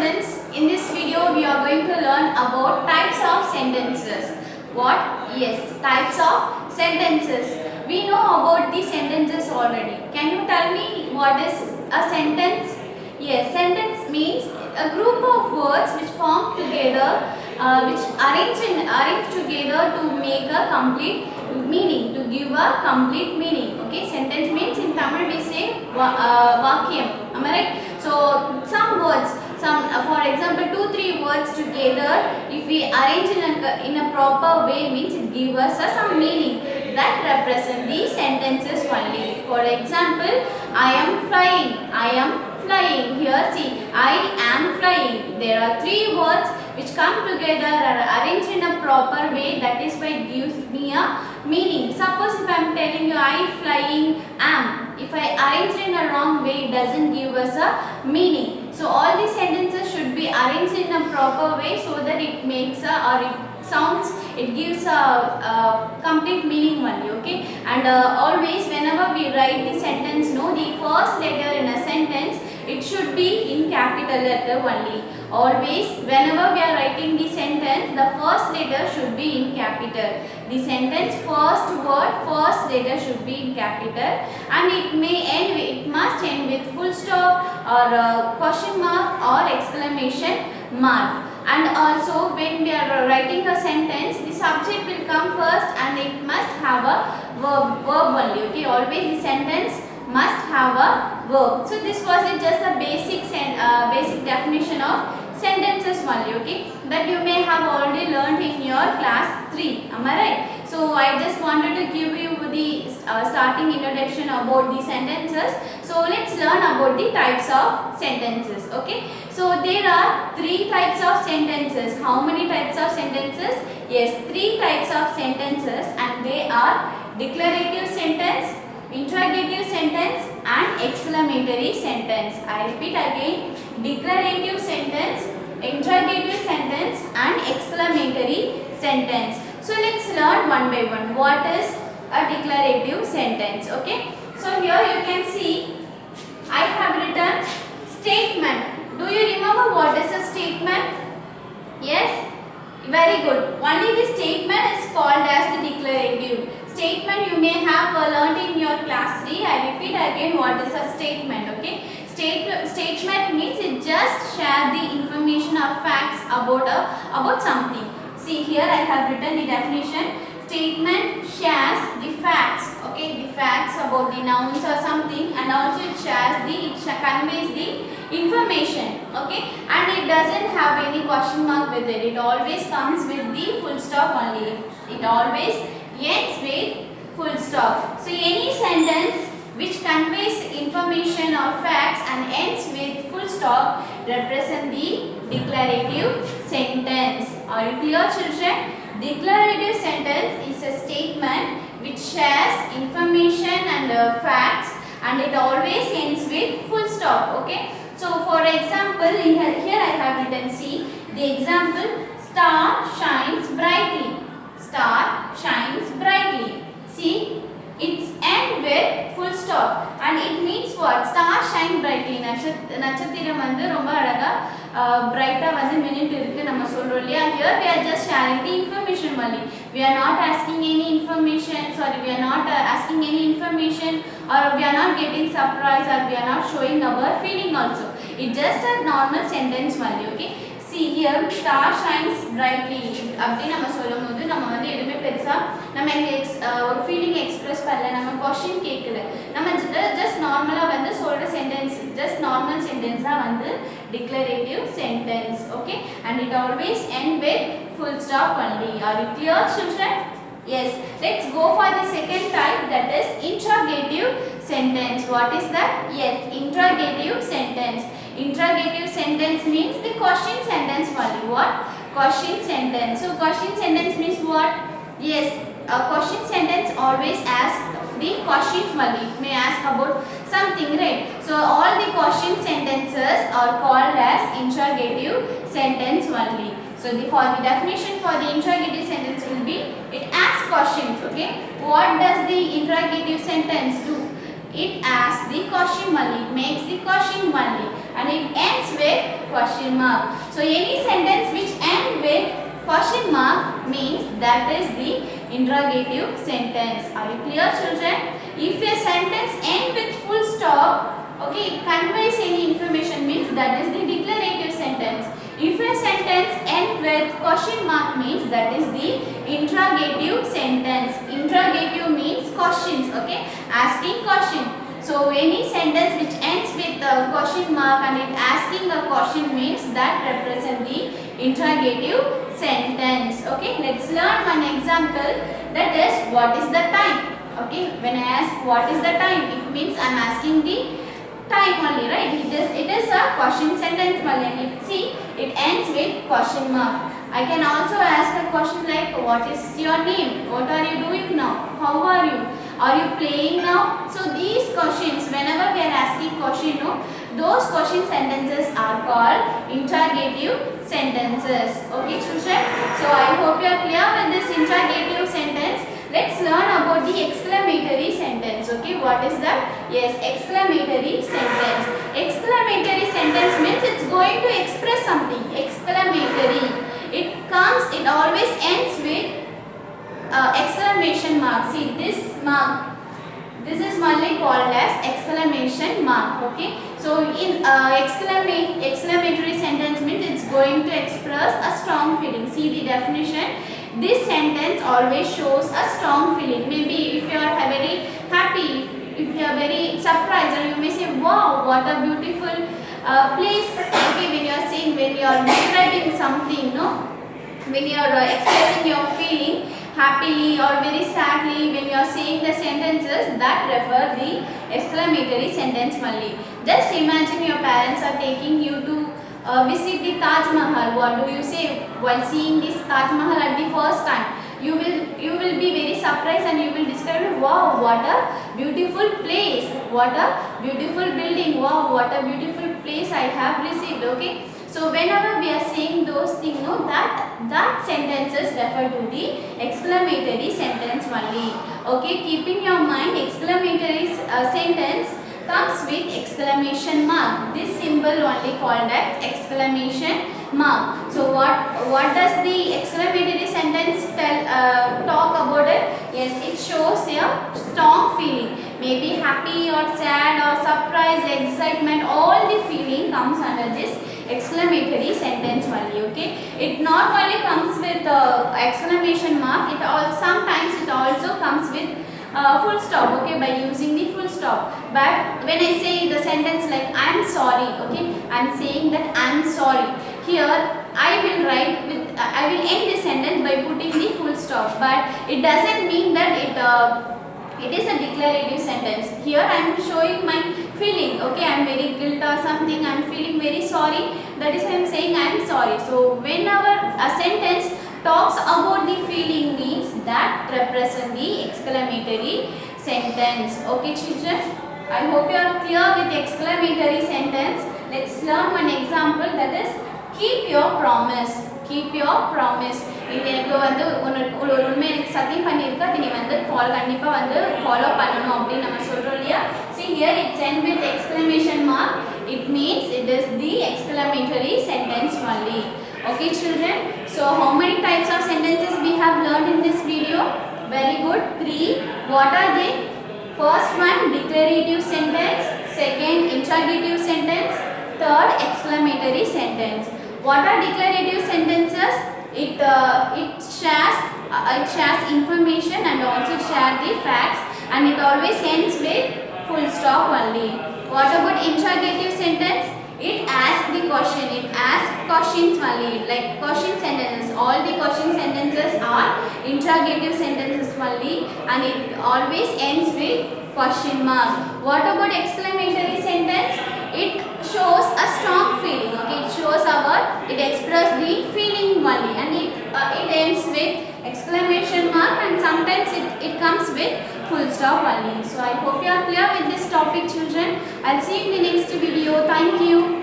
students, in this video we are going to learn about types of sentences. What? Yes, types of sentences. We know about the sentences already. Can you tell me what is a sentence? Yes, sentence means a group of words which form together, which arrange together to make a complete meaning, to give a complete meaning. Okay, sentence means in Tamil we say vakyam. Am I right? So some words, for example 2-3 words together, if we arrange in a proper way, means it gives us some meaning that represent the sentences only. For example, I am flying. I am flying. Here see, I am flying. There are 3 words which come together and arranged in a proper way. That is why it gives me a meaning. Suppose if I am telling you I flying am, if I arrange in a wrong way, it doesn't give us a meaning. So all these sentences should be arranged in a proper way so that it makes it gives a complete meaning only. Okay, and always whenever we write the sentence, the first letter in a sentence, it should be in capital letter only. Always whenever we are writing the sentence, the first letter should be in capital. The sentence first word, first letter should be in capital, and it must end with full stop or question mark or exclamation mark. And also when we are writing a sentence, the subject will come first and it must have a verb only. Okay, always the sentence must have a verb. So this was just a basic definition of sentences only. Okay, that you may have already learned in your class 3. Am I right? So I just wanted to give you the starting introduction about the sentences. So let's learn about the types of sentences. Okay, so there are 3 types of sentences. How many types of sentences? Yes, 3 types of sentences, and they are declarative sentence, interrogative sentence and exclamatory sentence. I repeat again, declarative sentence, interrogative sentence and exclamatory sentence. So let's learn one by one. What is a declarative sentence? Okay, so here you can see I have written statement. Do you remember what is a statement? Yes, very good. Only the statement is called as the declarative. Statement you may have learned in your class 3. I repeat again, what is a statement? Okay, statement means it just share the information or facts about something. See here I have written the definition. Statement shares the facts. Okay, the facts about the nouns or something, and also it conveys the information. Okay, and it doesn't have any question mark with it. It always comes with the full stop only. It always ends with full stop. So any sentence which conveys information or facts and ends with full stop represent the declarative sentence. Are you clear, children? Declarative sentence is a statement which shares information and facts, and it always ends with full stop. Okay, so for example, here I have written, see the example, star shines brightly. Star shines brightly. See, it's end with full stop, and it means what? Star shine brightly. நட்சத்திரம் வந்து ரொம்ப அழகா bright-ஆ வந்து மின்னிட்டு இருக்கு நம்ம சொல்றோம் இல்லையா? Here we are just sharing the information only. We are not asking any information. Sorry, we are not asking any information, or we are not getting surprise, or we are not showing our feeling also. It's just a normal sentence only. Okay. See here, star shines brightly. அப்படி நம்ம சொல்லும்போது நம்ம வந்து எதுமே பெருசா நம்ம ஒரு feeling express பண்ணல, நம்ம क्वेश्चन கேட்கல, நம்ம ஜஸ்ட் நார்மலா வந்து சொல்ற சென்டென்ஸ், ஜஸ்ட் நார்மல் சென்டென்ஸ் தான் வந்து declarative sentence. Okay, and it always end with full stop only. Are you clear, children? Yes, let's go for the second type, that is interrogative sentence. What is that? Yes, interrogative sentence. Interrogative sentence means the question sentence only. What? Question sentence. So question sentence means what? Yes, a question sentence always asks the questions only. It may ask about something, right? So all the question sentences are called as interrogative sentence only. So for the definition for the interrogative sentence will be, it asks questions. Okay, what does the interrogative sentence do? It asks the question only. It makes the question only, and it ends with question mark. So any sentence which end with question mark means that is the interrogative sentence. Are you clear, children? If a sentence end with full stop, okay, conveys any information means that is the declarative sentence. If a sentence end with question mark means that is the interrogative sentence. Interrogative means questions, okay, asking question. So any sentence which ends with a question mark and it asking a question means that represent the interrogative sentence. Okay, let's learn one example, that is what is the time. Okay, when I ask what is the time, it means I am asking the time only, right? It is a question sentence only. See, it ends with question mark. I can also ask a question like what is your name? What are you doing now? How are you? Are you playing now? So these questions, whenever we are asking question, those question sentences are called interrogative sentences. Okay, children? So I hope you are clear with this interrogative sentence. Let's learn about the exclamatory sentence. Okay, what is that? Yes, exclamatory sentence. Exclamatory sentence means it's going to express something. Exclamatory. It always ends with exclamation mark. See this mark. This is only called as exclamation mark. Okay. So in exclamatory sentence means it's going to express a strong feeling. See the definition. This sentence always shows a strong feeling. Maybe if you are very happy, if you are very surprised, or you may say, wow, what a beautiful place. Okay, when you are saying, when you are describing something, no? When you are expressing your feeling happily or very sadly, when you are saying the sentences that refer the exclamatory sentence only. Just imagine your parents are taking you to visit the Taj Mahal. What do you say while seeing this Taj Mahal at the first time? You will be very surprised and you will describe, wow, what a beautiful place, what a beautiful building, wow, what a beautiful place I have received. Okay. So whenever we are saying those things, that sentences refer to the exclamatory sentence only. Okay, keep in your mind exclamatory sentence comes with exclamation mark. This symbol only called as exclamation mark. So what does the exclamatory sentence talk about it? Yes, it shows a strong feeling. Maybe happy or sad or surprise, excitement, all the feeling comes under this exclamatory sentence only. Okay, it not only comes with exclamation mark, sometimes it also comes with full stop, okay, by using the full stop. But when I say the sentence like I am sorry, okay, I am saying that I am sorry. Here I will end the sentence by putting the full stop, but it doesn't mean that it is a declarative sentence. Here I am showing my feeling, okay, I am very guilt or something, I am feeling very sorry, that is why I am saying I am sorry. So whenever a sentence talks about the feeling means that represent the exclamatory sentence. Okay, children, I hope you are clear with exclamatory sentence. Let's learn one example, that is keep your promise. Keep your promise. இது எனக்கு ஒரு உண்மை எனக்கு சத்தியம் பண்ணியிருக்கா, அது நீ கண்டிப்பாக ஃபாலோ பண்ணணும் அப்படின்னு நம்ம சொல்கிறோம் இல்லையா. See here it's end with exclamation mark. It means it is the exclamatory sentence only. Okay, children. So how many types of sentences we have learned in this video? Very good. 3. What are they? First one, declarative sentence. Second, interrogative sentence. Third, exclamatory sentence. What are declarative sentences? It shares information and also share the facts, and it always ends with full stop only. What about interrogative sentence? It asks the question. It asks questions only, like question sentences. All the question sentences are interrogative sentences only, and it always ends with question mark. What about exclamatory sentence? It shows a strong feeling. Okay, it expresses the feeling only, and it ends with exclamation mark, and sometimes it comes with full stop only. So I hope you are clear with this topic, children. I'll see you in the next video. Thank you.